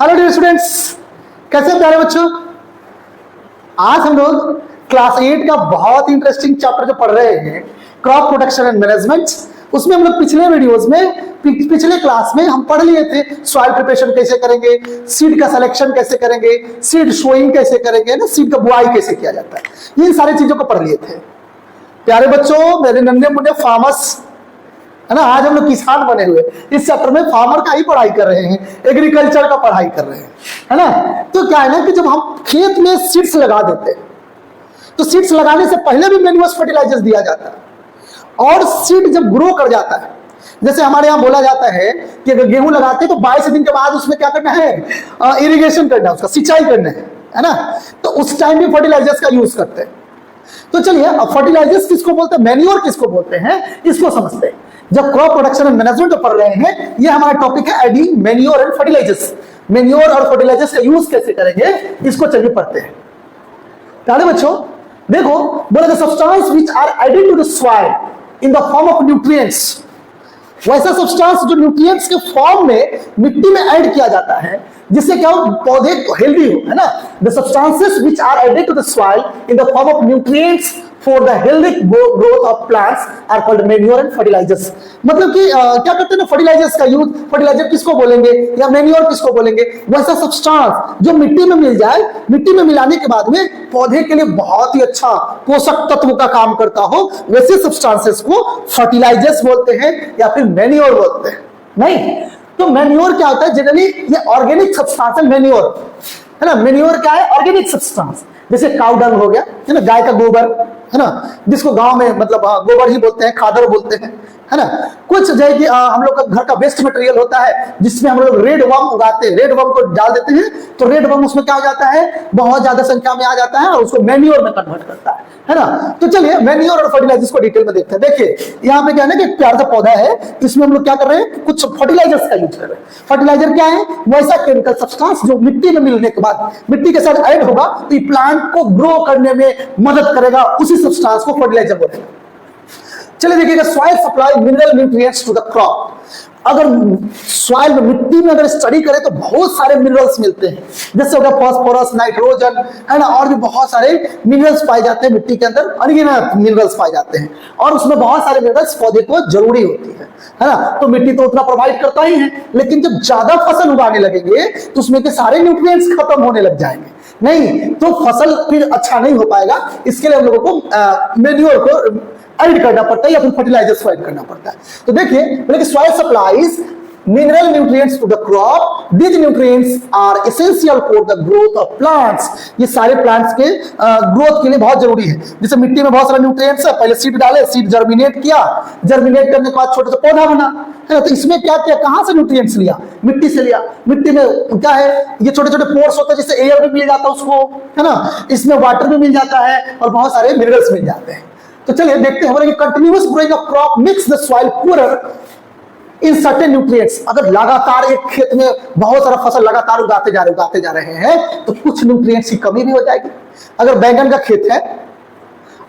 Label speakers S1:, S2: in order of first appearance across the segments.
S1: Hello dear students, कैसे हैं प्यारे बच्चों। आज हम लोग क्लास 8 का बहुत इंटरेस्टिंग चैप्टर जो पढ़ रहे हैं, क्रॉप प्रोटेक्शन एंड मैनेजमेंट। उसमें हम लोग पिछले वीडियोस में, पिछले क्लास में हम पढ़ लिए थे सॉइल प्रिपरेशन कैसे करेंगे, सीड का सिलेक्शन कैसे करेंगे, सीड शोइंग कैसे करेंगे ना, सीड का बुआई कैसे किया जाता है, इन सारी चीजों को पढ़ लिए थे। प्यारे बच्चों, मेरे नन्हे मुन्ने फार्मर्स है ना, आज हम लोग किसान बने हुए इस चैप्टर में फार्मर का ही पढ़ाई कर रहे हैं, एग्रीकल्चर का पढ़ाई कर रहे हैं, है ना। तो क्या है ना कि जब हम खेत में सीड्स लगा देते हैं तो सीड्स लगाने से पहले भी मैन्युअल फर्टिलाइजर्स दिया जाता है, और सीड जब ग्रो कर जाता है, जैसे हमारे यहाँ बोला जाता है कि अगर गेहूं लगाते हैं तो 22 दिन के बाद उसमें क्या करना है, इरिगेशन करना है, उसका सिंचाई करना है ना। तो उस टाइम भी फर्टिलाइजर्स का यूज करते हैं। तो चलिए, अब फर्टिलाइजर्स किसको बोलते हैं, मैन्योर किसको बोलते हैं, इसको समझते हैं। जब क्रॉप प्रोडक्शन एंड मैनेजमेंट जो पढ़ रहे हैं, ये हमारा टॉपिक है adding manure and fertilisers. Manure और फर्टिलाइजर्स का यूज कैसे करेंगे, इसको चलिए पढ़ते हैं। प्यारे बच्चों देखो, बोला the substance which are added to the soil in the form of nutrients, वैसा सब्सटेंस जो न्यूट्रिएंट्स के फॉर्म में मिट्टी में ऐड किया जाता है जिससे क्या हो, पौधे हेल्दी हो, है ना। The substances which are added to the soil in the form of nutrients for the healthy growth of plants are called manure and fertilisers. मतलब कि क्या करते हैं ना, फर्टिलाइजर्स का यूज, फर्टिलाइजर किसको बोलेंगे या मैन्योर किसको बोलेंगे, वैसा सब्सटेंस जो मिट्टी में मिल जाए, मिट्टी में मिलाने के बाद में पौधे के लिए बहुत ही अच्छा पोषक तत्व का काम करता हो, वैसे सब्सटेंसेस को फर्टिलाइजर्स बोलते हैं या फिर मैन्योर बोलते हैं। नहीं तो मैन्योर क्या होता है, जनरली ये ऑर्गेनिक सब्सटेंस है मैन्योर, है ना। मैन्योर क्या है, ऑर्गेनिक सब्सटेंस, जैसे काउ डंग हो गया, है ना, गाय का गोबर, है ना, जिसको गांव में मतलब गोबर ही बोलते हैं, खादर बोलते हैं, है ना। कुछ जो है कि हम लोग का घर का वेस्ट मटेरियल होता है जिसमें हम लोग रेड वर्म उगाते हैं, रेड वर्म को डाल देते हैं तो रेड वर्म उसमें क्या हो जाता है, बहुत ज्यादा संख्या में आ जाता है और उसको मैन्योर में कन्वर्ट करता है ना। तो चलिए मैन्योर और फर्टिलाइजर्स को डिटेल में देखते हैं। देखिए यहाँ पे क्या है ना कि प्यार का पौधा है, इसमें हम लोग क्या कर रहे हैं, कुछ फर्टिलाइजर्स का यूज कर रहे हैं। फर्टिलाइजर क्या है, वैसा केमिकल सब्सटेंस जो मिट्टी में मिलने के बाद मिट्टी के साथ ऐड होगा तो प्लांट को ग्रो करने में मदद करेगा, उसी सब्सटेंस को फर्टिलाइजर बोलेंगे। चलिए देखिएगा, soil supply mineral nutrients to the crop. अगर सॉइल में, मिट्टी में अगर स्टडी करें तो बहुत सारे मिनरल्स मिलते हैं, जैसे हो गया फास्फोरस, नाइट्रोजन, है ना, और भी बहुत सारे मिनरल्स पाए जाते हैं मिट्टी के अंदर, अनगिनत मिनरल्स पाए जाते हैं, और उसमें बहुत सारे मिनरल्स पौधे को जरूरी होती है ना। तो मिट्टी तो उतना प्रोवाइड करता ही है, लेकिन जब ज्यादा फसल उगाने लगेंगे तो उसमें के सारे न्यूट्रिएंट्स खत्म होने लग जाएंगे, नहीं तो फसल फिर अच्छा नहीं हो पाएगा। इसके लिए हम लोगों को मैन्योर को ऐड करना पड़ता है या फिर फर्टिलाइजर्स को ऐड करना पड़ता है। तो देखिए, बोले कि soil supplies mineral nutrients to the crop, these nutrients are essential for the growth of plants. ये सारे प्लांट्स के ग्रोथ के लिए बहुत जरूरी है। जैसे मिट्टी में बहुत सारे न्यूट्रिएंट्स है, पहले सीड डाले, सीड जर्मिनेट किया, जर्मिनेट करने के बाद छोटा सा पौधा बना, है ना। तो इसमें क्या किया, कहां से न्यूट्रिएंट्स लिया, मिट्टी से लिया। मिट्टी में क्या है, ये छोटे छोटे पोर्स होते हैं, जैसे एयर भी मिल जाता है उसको, है ना, इसमें वाटर भी मिल जाता है और बहुत सारे मिनरल्स मिल जाते हैं। तो चलिए देखते हैं, continuous growing of crop makes the soil poorer in certain nutrients. अगर लगातार एक खेत में बहुत सारा फसल लगातार उगाते जा रहे हैं तो कुछ न्यूट्रिएंट्स की कमी भी हो जाएगी। अगर बैंगन का खेत है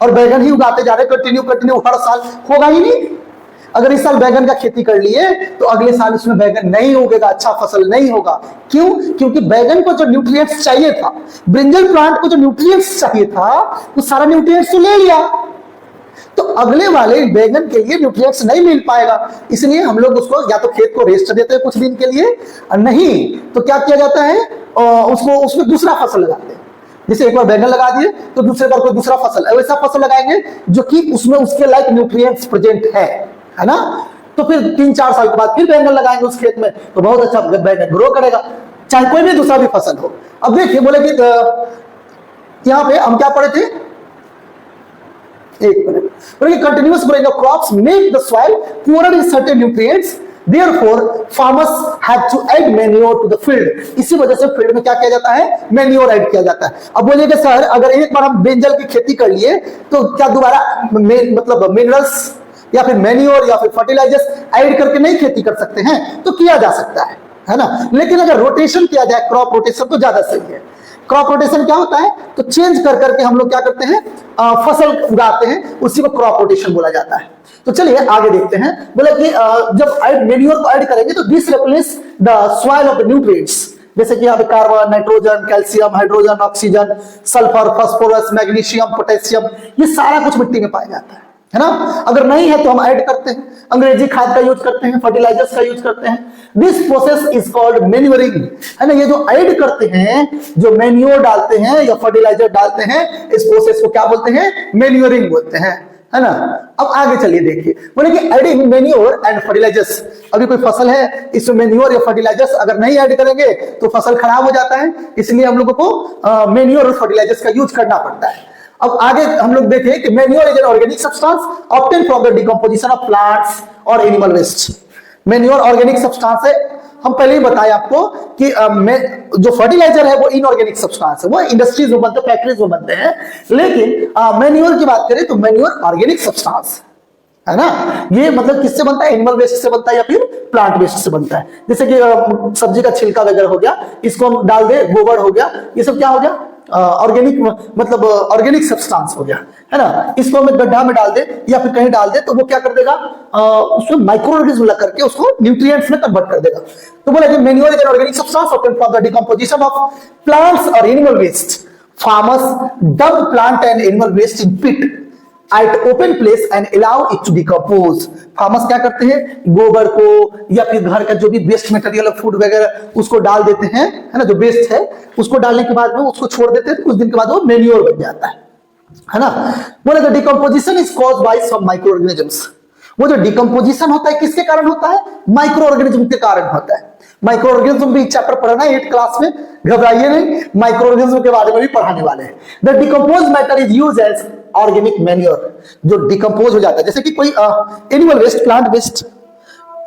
S1: और बैंगन ही उगाते जा रहे कंटिन्यू हर साल, होगा ही नहीं। अगर इस साल बैंगन का खेती कर लिए तो अगले साल उसमें बैंगन नहीं उगेगा, अच्छा फसल नहीं होगा। क्यों? क्योंकि बैंगन को जो न्यूट्रिएंट्स चाहिए था, ब्रिंजल प्लांट को जो न्यूट्रिएंट्स चाहिए था, वो सारा न्यूट्रिएंट्स तो ले लिया, तो अगले वाले बैंगन के लिए न्यूट्रिएंट्स नहीं मिल पाएगा। इसलिए हम लोग उसको या तो खेत को रेस्ट देते हैं कुछ दिन के लिए, और नहीं तो क्या किया जाता है, उसको उसमें दूसरा फसल लगाते हैं। जैसे एक बार बैंगन लगा दिए तो दूसरे बार कोई दूसरा फसल, ऐसा फसल लगाएंगे जो कि उसमें उसके लायक न्यूट्रिएंट्स प्रेजेंट है ना। तो फिर 3-4 साल के बाद फिर बैंगन लगाएंगे उस खेत में, तो बहुत अच्छा बैंगन ग्रो करेगा, चाहे कोई भी दूसरा भी फसल हो। अब देखिए, बोले कि यहाँ पे हम क्या पढ़े थे, एक minute, continuous growing of crops make the soil poorer in certain nutrients, therefore farmers have to add manure to the field। इसी वजह से फील्ड में क्या किया जाता है, मैन्योर ऐड किया जाता है। अब बोलिएगा सर, अगर एक बार हम ब्रिंजल की खेती कर लिए तो क्या दोबारा मतलब मिनरल्स या फिर मैन्योर या फिर फर्टिलाइजर्स ऐड करके नहीं खेती कर सकते हैं? तो किया जा सकता है ना। लेकिन अगर रोटेशन किया जाए, क्रॉप रोटेशन, तो ज्यादा सही है। क्रॉप रोटेशन क्या होता है, तो चेंज कर करके हम लोग क्या करते हैं, फसल उगाते हैं, उसी को क्रॉप रोटेशन बोला जाता है। तो चलिए आगे देखते हैं। बोले कि जब मैन्योर को ऐड करेंगे तो this replace the soil of the nutrients, जैसे कि यहाँ पे carbon, nitrogen, calcium, hydrogen, oxygen, sulphur, phosphorus, magnesium, potassium, ये सारा कुछ मिट्टी में पाया जाता है ना। अगर नहीं है तो हम ऐड करते हैं, अंग्रेजी खाद का यूज करते हैं, फर्टिलाइजर्स का यूज करते हैं। This process is called manuring, है ना। ये जो ऐड करते हैं, जो मैन्योर डालते हैं या फर्टिलाइजर डालते हैं, इस प्रोसेस को क्या बोलते हैं? मैन्यूरिंग बोलते हैं, है ना। अब आगे चलिए देखिए, बोले कि एडिंग मैन्योर एंड फर्टिलाइजर्स। अभी कोई फसल है, इसमें मैन्योर या फर्टिलाइजर्स अगर नहीं ऐड करेंगे तो फसल खराब हो जाता है, इसलिए हम लोगों को मैन्योर और फर्टिलाइजर्स का यूज करना पड़ता है। अब आगे हम लोग देखें कि manure is an organic substance obtain from the decomposition of plants और animal waste. Manure organic substance है, हम पहले ही बताए आपको कि जो फर्टिलाइजर है वो इनऑर्गेनिक सब्सटेंस है, वो इंडस्ट्रीज में बनते हैं, फैक्ट्रीज में बनते हैं। लेकिन मैन्योर की बात करें तो मैन्योर ऑर्गेनिक सब्सटेंस है ना। ये मतलब किससे बनता है? एनिमल वेस्ट से बनता है या फिर प्लांट वेस्ट से बनता है। जैसे कि सब्जी का छिलका वगैरह हो गया, इसको हम डाल दे, गोबर हो गया, ये सब क्या हो गया? ऑर्गेनिक, मतलब ऑर्गेनिक सब्सटेंस हो गया, है ना। इसको हम गड्ढा में डाल दे या फिर कहीं डाल दे तो वो क्या कर देगा? उसमें माइक्रो ऑर्गेनिज्म लग करके उसको न्यूट्रिएंट्स में कन्वर्ट कर देगा। तो बोला कि manure is an organic substance obtained from the decomposition of plants और animal waste. Farmers dump plant and animal waste in pit at open place and allow it to decompose। Farmers क्या करते हैं? गोबर को या फिर घर का जो भी वेस्ट मटेरियल, फूड वगैरह, उसको डाल देते हैं, है ना। जो वेस्ट है उसको डालने के बाद में उसको छोड़ देते हैं, कुछ दिन के बाद वो मैन्योर बन जाता है ना। बोले तो decomposition is caused by some micro organisms. वो जो डिकम्पोजिशन होता है किसके कारण होता है? माइक्रो ऑर्गेनिज्म के कारण होता है। माइक्रो ऑर्गेनिज्म भी चैप्टर पढ़ना है 8th क्लास में, घबराइए नहीं, माइक्रो ऑर्गेनिज्म के बारे में भी पढ़ाने वाले हैं। The decompose matter is used as organic manure. जो डिकम्पोज हो जाता है, जैसे कि कोई एनिमल वेस्ट, प्लांट वेस्ट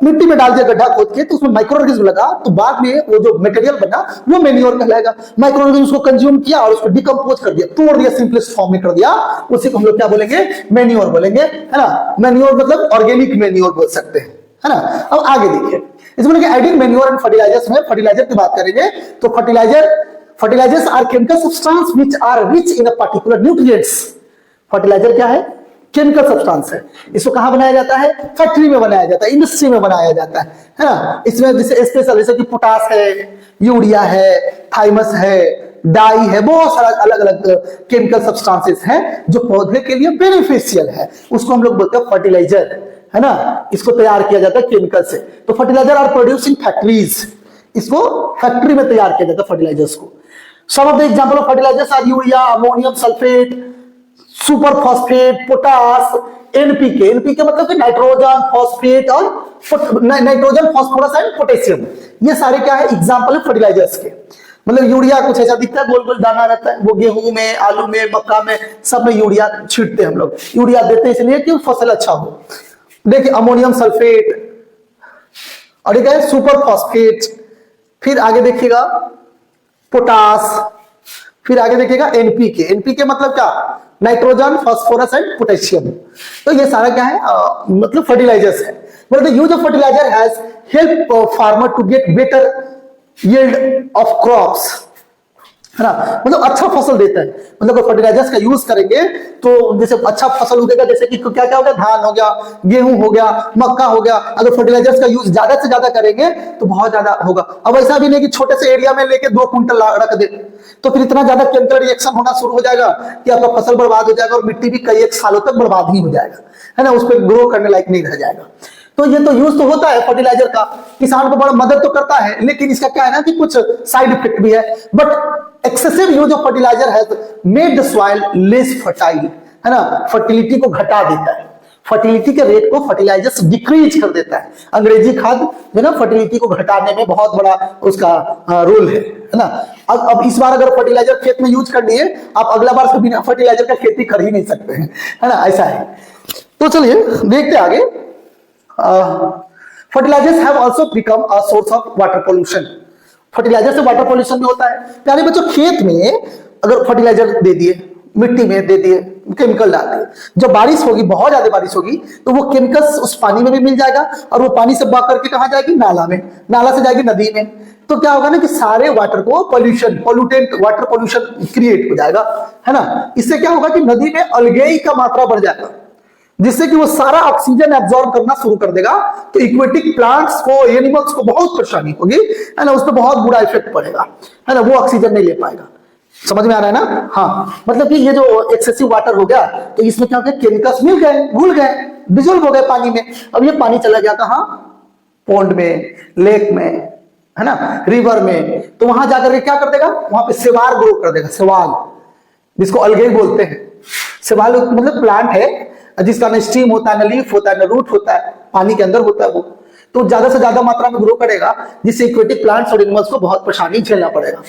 S1: मिट्टी में डाल दिया गड्ढा खोद के, तो उसमें माइक्रो ऑर्गेनिज्म लगा, तो बाद में वो जो मटेरियल बना वो मैन्योर कहलाएगा। माइक्रो ऑर्गेनिज्म उसको कंज्यूम किया और उसको डिकम्पोज कर दिया, तोड़ दिया, सिंपलेस्ट फॉर्म में कर दिया, उसी को हम लोग क्या बोलेंगे? मैन्योर बोलेंगे, है ना। मैन्योर मतलब ऑर्गेनिक मैन्योर बोल सकते हैं, है ना। अब आगे देखिए, इसमें एडिंग मैन्योर एंड फर्टिलाइजर्स में फर्टिलाइजर की बात करेंगे तो fertilisers are chemical substance which are rich in a particular nutrients. Fertiliser क्या है? केमिकल सब्सटेंस है। इसको कहां बनाया जाता है? फैक्ट्री में बनाया जाता है, इंडस्ट्री में बनाया जाता है ना। इसमें जैसे स्पेशल, जैसे कि पोटास है, यूरिया है, थाइमस है, डाई है, बहुत सारा अलग अलग केमिकल सब्सटेंसेस हैं जो पौधे के लिए बेनिफिशियल है, उसको हम लोग बोलते हैं फर्टिलाइजर, है ना। इसको तैयार किया जाता है केमिकल से। तो fertilizer are produce in factories, इसको फैक्ट्री में तैयार किया जाता है फर्टिलाइजर्स को। Some of the example of fertilizers are urea, ammonium sulphate, super phosphate, potash, NPK. NPK मतलब कि नाइट्रोजन, फॉस्फेट और नाइट्रोजन, फास्फोरस एंड पोटेशियम। ये सारे क्या है? एग्जांपल है फर्टिलाइजर्स के। मतलब यूरिया कुछ ऐसा दिखता है, गोल गोल दाना रहता है, वो गेहूं में, आलू में, मक्का में, सब में यूरिया छींटते हैं हम लोग। यूरिया देते हैं इसलिए कि फसल अच्छा हो। देखिए अमोनियम सल्फेट, और एक है सुपर फॉस्फेट, फिर आगे देखिएगा पोटास, फिर आगे देखिएगा एनपीके। एनपीके मतलब क्या? Nitrogen, phosphorus and potassium. तो ये सारा क्या है? मतलब फर्टिलाइजर्स है। But the use of fertiliser has help farmer to get better yield of crops, है ना। मतलब अच्छा फसल देता है। मतलब फर्टिलाइजर्स का यूज करेंगे तो जैसे अच्छा फसल उगेगा, जैसे कि क्या क्या हो गया? धान हो गया, गेहूं हो गया, मक्का हो गया। अगर फर्टिलाइजर्स का यूज ज्यादा से ज्यादा करेंगे तो बहुत ज्यादा होगा। अब ऐसा भी नहीं कि छोटे से एरिया में लेके 2 कुंटल रख दे, तो फिर इतना ज्यादा केमिकल रिएक्शन होना शुरू हो जाएगा कि आपका फसल बर्बाद हो जाएगा और मिट्टी भी कई एक सालों तक बर्बाद ही हो जाएगा, है ना। उस पर ग्रो करने लायक नहीं रह जाएगा। तो ये तो यूज तो होता है फर्टिलाइजर का, किसान को बड़ा मदद तो करता है, लेकिन इसका क्या है ना कि कुछ साइड इफेक्ट भी है। But excessive use of fertiliser has made the soil less fertile, है ना। फर्टिलिटी को घटा देता है, फर्टिलिटी के रेट को फर्टिलाइजर्स डिक्रीज कर देता है। अंग्रेजी खाद जो ना फर्टिलिटी को घटाने में बहुत बड़ा उसका रोल है ना। अब इस बार अगर फर्टिलाइजर खेत में यूज कर लिए, आप अगला बार से बिना फर्टिलाइजर का खेती कर ही नहीं सकते हैं, है ना। ऐसा है। तो चलिए देखते आगे। Fertilisers have also become a source of water pollution. Fertiliser से वाटर पोल्यूशन भी होता है। प्यारे बच्चों, खेत में अगर फर्टिलाइजर दे दिए, मिट्टी में दे दिए, केमिकल डाल दिए, जब बारिश होगी, बहुत ज्यादा बारिश होगी, तो वो केमिकल्स उस पानी में भी मिल जाएगा और वो पानी से बह करके कहां जाएगी? नाला में, नाला से जाएगी नदी में। तो क्या होगा ना कि सारे वाटर को पोल्यूटेंट वाटर पोल्यूशन क्रिएट हो जाएगा, है ना। इससे क्या होगा कि नदी में अलगेई का मात्रा बढ़ जाएगा। जिससे कि वो सारा ऑक्सीजन एब्जॉर्ब करना शुरू कर देगा। तो इक्वेटिक प्लांट्स को, एनिमल्स को बहुत परेशानी होगी, है ना, उस पर बहुत बुरा इफेक्ट पड़ेगा, है ना, वो ऑक्सीजन नहीं ले पाएगा। समझ में आ रहा है ना? हाँ, मतलब कि ये जो एक्सेसिव वाटर हो गया तो इसमें क्या हो गया, केमिकल्स मिल गए, घुल गए, डिजोल्व हो गए पानी में। अब ये पानी चला गया कहाँ, पॉन्ड में, लेक में, है ना, रिवर में। तो वहां जाकर के क्या कर देगा, वहां पे सेवाल ग्रो कर देगा, सेवाल, जिसको अलगे बोलते हैं। सेवाल मतलब प्लांट है जिसका न स्टीम होता है, न लीफ होता है, न रूट होता है, पानी के अंदर होता है वो। तो ज्यादा से ज्यादा मात्रा में ग्रो करेगा, जिससे इक्वेटिक प्लांट्स और एनिमल्स को बहुत परेशानी झेलना पड़ेगा।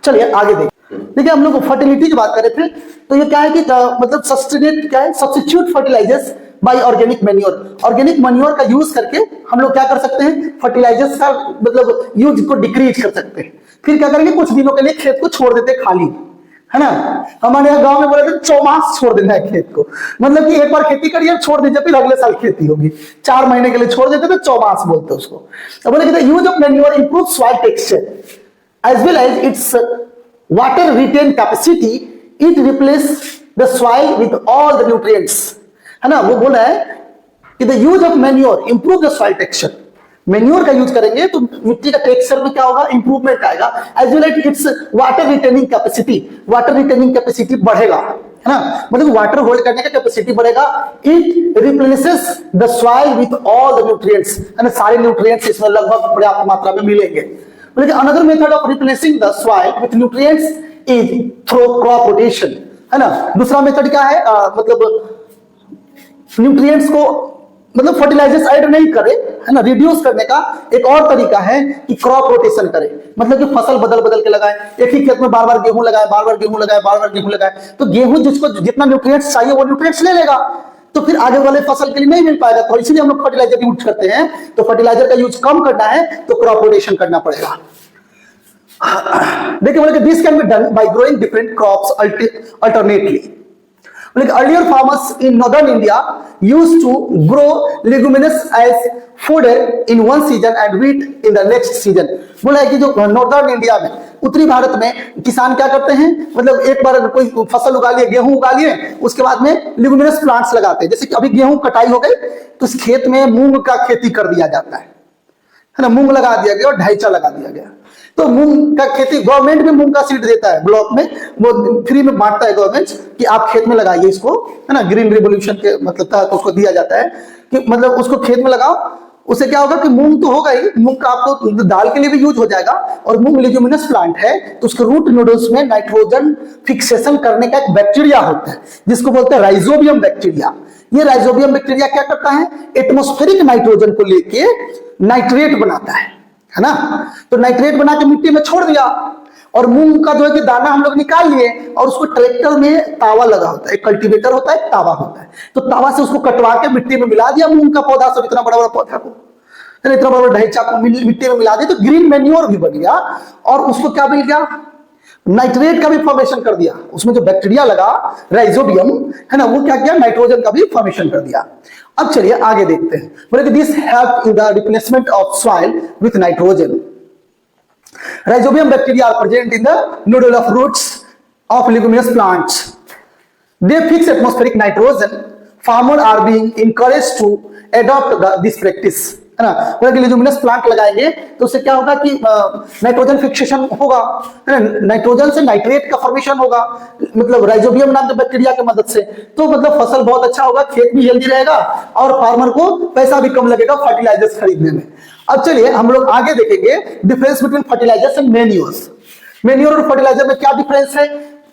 S1: चलिए आगे देखिए हम लोग फर्टिलिटी की बात कर रहे थे। तो ये क्या है कि मतलब सब्स्टिट्यूट क्या है, substitute fertilisers by organic manure. Organic manure का यूज करके हम लोग क्या कर सकते हैं, फर्टिलाइजर्स का मतलब यूज को डिक्रीज कर सकते हैं। फिर क्या करेंगे, कुछ दिनों के लिए खेत को छोड़ देते हैं खाली, है ना। हमारे यहाँ गांव में बोले थे चौमास छोड़ देना है खेत को, मतलब कि एक बार खेती करिए छोड़ दीजिए, फिर अगले साल खेती होगी। 4 महीने के लिए छोड़ देते तो चौमास बोलते उसको। तो बोले कि use of manure improve soil texture as well as its water retain capacity, it replace the soil with all the nutrients, है ना। वो बोला है कि the use of manure improve the soil texture. Manure का यूज करेंगे तो मिट्टी का टेक्सचर में क्या होगा, इंप्रूवमेंट आएगा। As well as its water retaining capacity, water retaining capacity बढ़ेगा, है ना, मतलब वाटर होल्ड करने का कैपेसिटी बढ़ेगा। It replaces the soil with all the nutrients, है ना, सारे न्यूट्रिएंट्स इसमें लगभग पर्याप्त मात्रा में मिलेंगे। मतलब another method of replacing the soil with nutrients is through crop rotation, है ना। दूसरा मेथड क्या है, मतलब न्यूट्रिएंट्स को मतलब फर्टिलाइजर्स ऐड नहीं करे, है ना, रिड्यूस करने का एक और तरीका है कि क्रॉप रोटेशन करे, मतलब कि फसल बदल बदल के लगाए। एक ही खेत में बार बार गेहूं लगाए, बार बार गेहूं लगाए, बार बार गेहूं लगाए, तो गेहूं जिसको जितना न्यूट्रिएंट्स चाहिए वो न्यूट्रिएंट्स ले लेगा, तो फिर आगे वाले फसल के लिए नहीं मिल पाएगा। तो इसलिए हम लोग फर्टिलाइजर यूज करते हैं। तो फर्टिलाइजर का यूज कम करना है तो क्रॉप रोटेशन करना पड़ेगा। देखिए बोले कि this can be done by growing different crops alternately. Like earlier farmers in northern India used to grow leguminous as fodder in one season and wheat in the next season। बोला है कि जो northern India में, उत्तरी भारत में किसान क्या करते हैं, मतलब एक बार कोई फसल उगा लिए, गेहूं उगा लिए, उसके बाद में लेगुमिनस प्लांट्स लगाते हैं। जैसे कि अभी गेहूं कटाई हो गई तो इस खेत में मूंग का खेती कर दिया जाता है ना, मूंग लगा दिया गया और ढाइचा लगा दिया गया। तो मूंग का खेती गवर्नमेंट भी मूंग का सीड देता है, ब्लॉक में वो फ्री में बांटता है गवर्नमेंट कि आप खेत में लगाइए इसको, है ना, ग्रीन रिवोल्यूशन के मतलब तहत उसको दिया जाता है कि मतलब उसको खेत में लगाओ। उससे क्या होगा कि मूंग तो होगा ही, मूंग का आपको दाल के लिए भी यूज हो जाएगा, और मूंग लेग्यूमिनस प्लांट है तो उसके रूट नोडल्स में नाइट्रोजन फिक्सेशन करने का एक बैक्टीरिया होता है जिसको बोलते हैं राइजोबियम बैक्टीरिया। ये राइजोबियम बैक्टीरिया क्या करता है, एटमॉस्फेरिक नाइट्रोजन को लेके नाइट्रेट बनाता है ना। तो नाइट्रेट बना के मिट्टी में छोड़ दिया, और मूंग का जो है कि दाना हम लोग निकाल लिए, और उसको ट्रैक्टर में तावा लगा होता है, एक कल्टीवेटर होता है, तावा होता है, तो तावा से उसको कटवा के मिट्टी में मिला दिया। मूंग का पौधा सब इतना बड़ा बड़ा पौधा को, इतना बड़ा बड़ा ढांचा को मिट्टी में मिला दिया, तो ग्रीन मैन्योर भी बन गया, और उसको क्या मिल गया, नाइट्रेट का भी फॉर्मेशन कर दिया। उसमें जो बैक्टीरिया लगा राइजोबियम, है ना, वो क्या किया, नाइट्रोजन का भी फॉर्मेशन कर दिया। अब चलिए आगे देखते हैं। बोले कि this help in the replacement of soil with nitrogen. Rhizobium bacteria are present in the nodule of roots of leguminous plants. They fix atmospheric nitrogen. Farmers are being encouraged to adopt this practice. है ना, बोले कि leguminous plant लगाएंगे तो उससे क्या होगा कि नाइट्रोजन फिक्सेशन होगा, है ना, नाइट्रोजन से नाइट्रेट का फॉर्मेशन होगा, मतलब राइजोबियम नाम के बैक्टीरिया की मदद से। तो मतलब फसल बहुत अच्छा होगा, खेत भी हेल्दी रहेगा, और फार्मर को पैसा भी कम लगेगा फर्टिलाइजर्स खरीदने में। अब चलिए हम लोग आगे देखेंगे difference between fertilisers and manures. Manure और फर्टिलाइजर में क्या डिफरेंस है,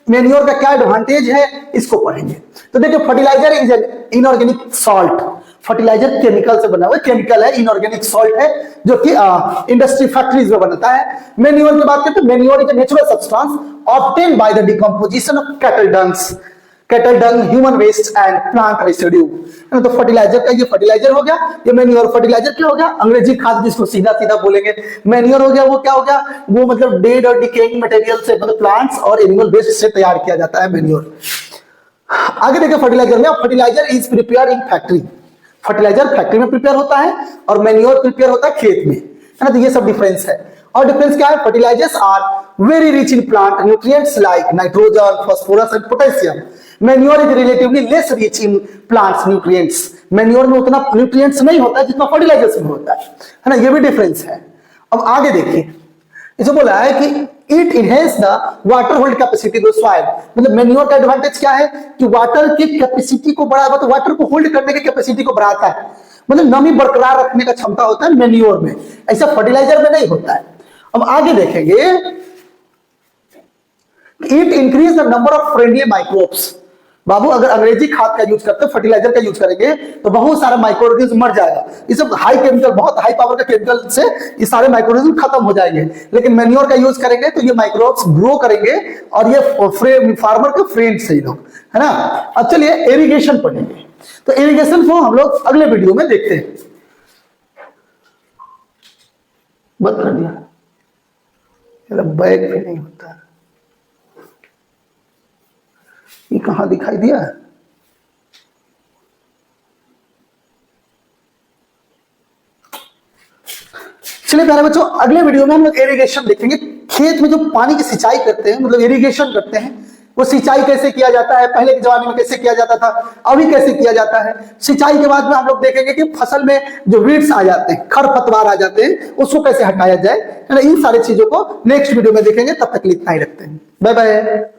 S1: मैन्योर का क्या एडवांटेज है, इसको पढ़ेंगे। तो देखिए fertiliser is an inorganic salt. Fertiliser chemical से बना हुआ केमिकल है, इनऑर्गेनिक सॉल्ट है, जो कि इंडस्ट्री फैक्ट्रीज में बनता है। मैन्योर की बात करते हैं, manure is a natural substance obtain by the decomposition of cattle dung, human waste and plant residue. तो फर्टिलाइजर का ये फर्टिलाइजर हो गया, ये मैन्योर। फर्टिलाइजर क्या हो गया, अंग्रेजी खाद जिसको सीधा सीधा बोलेंगे। मैन्योर हो गया, वो क्या हो गया, वो मतलब डेड और डिकेइंग मटेरियल से, मतलब प्लांट्स और एनिमल वेस्ट से तैयार किया जाता है मैन्योर। आगे देखिए फर्टिलाइजर में, fertiliser is prepared in factory. Fertiliser factory में प्रिपेयर होता है और मैन्योर प्रिपेयर होता है खेत में, है ना। तो ये सब डिफरेंस है। और डिफरेंस क्या है, fertilisers are very rich in plant nutrients like nitrogen, phosphorus and potassium. Manure is relatively less rich in plants nutrients, manure में उतना न्यूट्रिएंट्स नहीं होता है जितना फर्टिलाइजर्स में होता है ना, ये भी डिफरेंस है। अब आगे देखिए, इसे बोला है कि it enhance the water hold capacity of soil, मतलब मैन्योर का एडवांटेज क्या है कि वाटर की कैपेसिटी को बढ़ावा, तो वाटर को होल्ड करने की कैपेसिटी को बढ़ाता है, मतलब नमी बरकरार रखने का क्षमता होता है मैन्योर में, ऐसा फर्टिलाइजर में नहीं होता है। अब आगे देखेंगे, it increase the number of friendly microbes. बाबू अगर अंग्रेजी खाद का यूज करते, फर्टिलाइजर का यूज करेंगे तो बहुत सारा माइक्रो ऑर्गेनिज्म मर जाएगा, ये सब हाई केमिकल, बहुत हाई पावर का केमिकल से ये सारे माइक्रो ऑर्गेनिज्म खत्म हो जाएंगे। लेकिन मैन्योर का यूज करेंगे तो ये माइक्रोब्स ग्रो करेंगे और ये फार्मर के फ्रेंड्स है लोग, है ना। अब चलिए इरिगेशन पढ़ेंगे, तो इरिगेशन को हम लोग अगले वीडियो में देखते हैं। बंद कर दिया, बैग भी नहीं होता, ये कहां दिखाई दिया है? चलिए प्यारे बच्चों, अगले वीडियो में हम लोग इरिगेशन देखेंगे। खेत में जो पानी की सिंचाई करते हैं, मतलब इरिगेशन करते हैं, वो सिंचाई कैसे किया जाता है, पहले के जमाने में कैसे किया जाता था, अभी कैसे किया जाता है। सिंचाई के बाद में हम लोग देखेंगे कि फसल में जो वीड्स आ जाते हैं, खरपतवार आ जाते हैं, उसको कैसे हटाया जाए, इन सारी चीजों को नेक्स्ट वीडियो में देखेंगे। तब तक इतना ही रखते हैं, बाय बाय।